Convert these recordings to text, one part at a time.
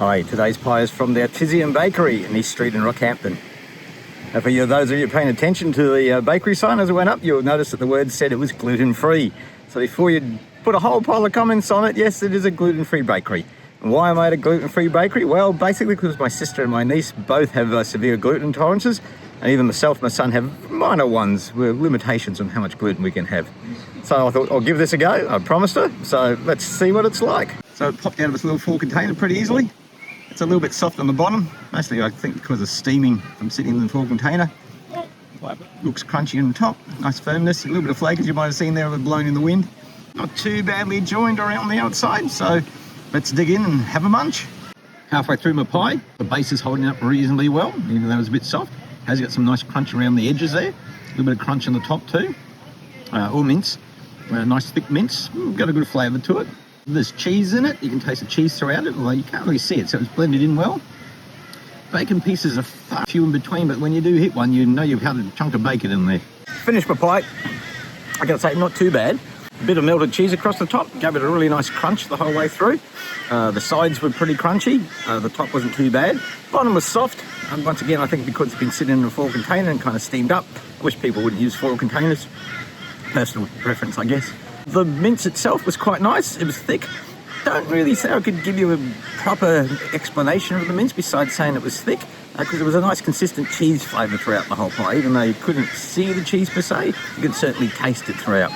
Hi, today's pie is from the Artizan Bakery in East Street in Rockhampton. Now for those of you paying attention to the bakery sign as it went up, you'll notice that the word said it was gluten-free. So before you put a whole pile of comments on it, yes, it is a gluten-free bakery. And why am I at a gluten-free bakery? Well, basically because my sister and my niece both have severe gluten intolerances, and even myself and my son have minor ones with limitations on how much gluten we can have. So I thought I'll give this a go. I promised her, so let's see what it's like. So it popped out of this little 4 container pretty easily. It's a little bit soft on the bottom, mostly I think because of steaming from sitting in the 4 container. Looks crunchy on the top, nice firmness, a little bit of flake as you might have seen there with blown in the wind. Not too badly joined around the outside, so let's dig in and have a munch. Halfway through my pie, the base is holding up reasonably well, even though it's a bit soft. Has got some nice crunch around the edges there, a little bit of crunch on the top too. All mince, nice thick mince, got a good flavour to it. There's cheese in it, you can taste the cheese throughout it, although you can't really see it, so it's blended in well. Bacon pieces are far few in between, but when you do hit one, you know you've had a chunk of bacon in there. Finished my pie, I gotta say, not too bad. A bit of melted cheese across the top, gave it a really nice crunch the whole way through. The sides were pretty crunchy, the top wasn't too bad. Bottom was soft, and once again, I think because it's been sitting in a 4 container and kind of steamed up, I wish people wouldn't use 4 containers. Personal preference, I guess. The mince itself was quite nice, it was thick. Don't really say I could give you a proper explanation of the mince besides saying it was thick, because it was a nice consistent cheese flavour throughout the whole pie. Even though you couldn't see the cheese per se, you could certainly taste it throughout.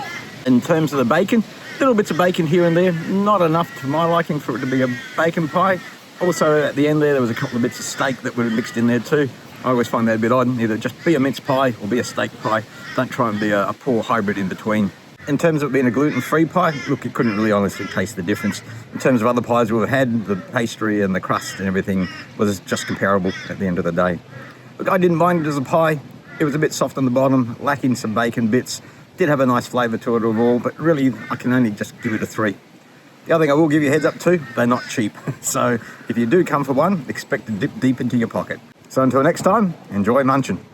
In terms of the bacon, little bits of bacon here and there, not enough to my liking for it to be a bacon pie. Also at the end there was a couple of bits of steak that were mixed in there too. I always find that a bit odd, either just be a mince pie or be a steak pie. Don't try and be a poor hybrid in between. In terms of being a gluten-free pie, look, you couldn't really honestly taste the difference. In terms of other pies we've had, the pastry and the crust and everything was just comparable at the end of the day. Look, I didn't mind it as a pie. It was a bit soft on the bottom, lacking some bacon bits. Did have a nice flavour to it overall, but really I can only just give it a 3. The other thing I will give you a heads up to, they're not cheap. So if you do come for one, expect to dip deep into your pocket. So until next time, enjoy munching.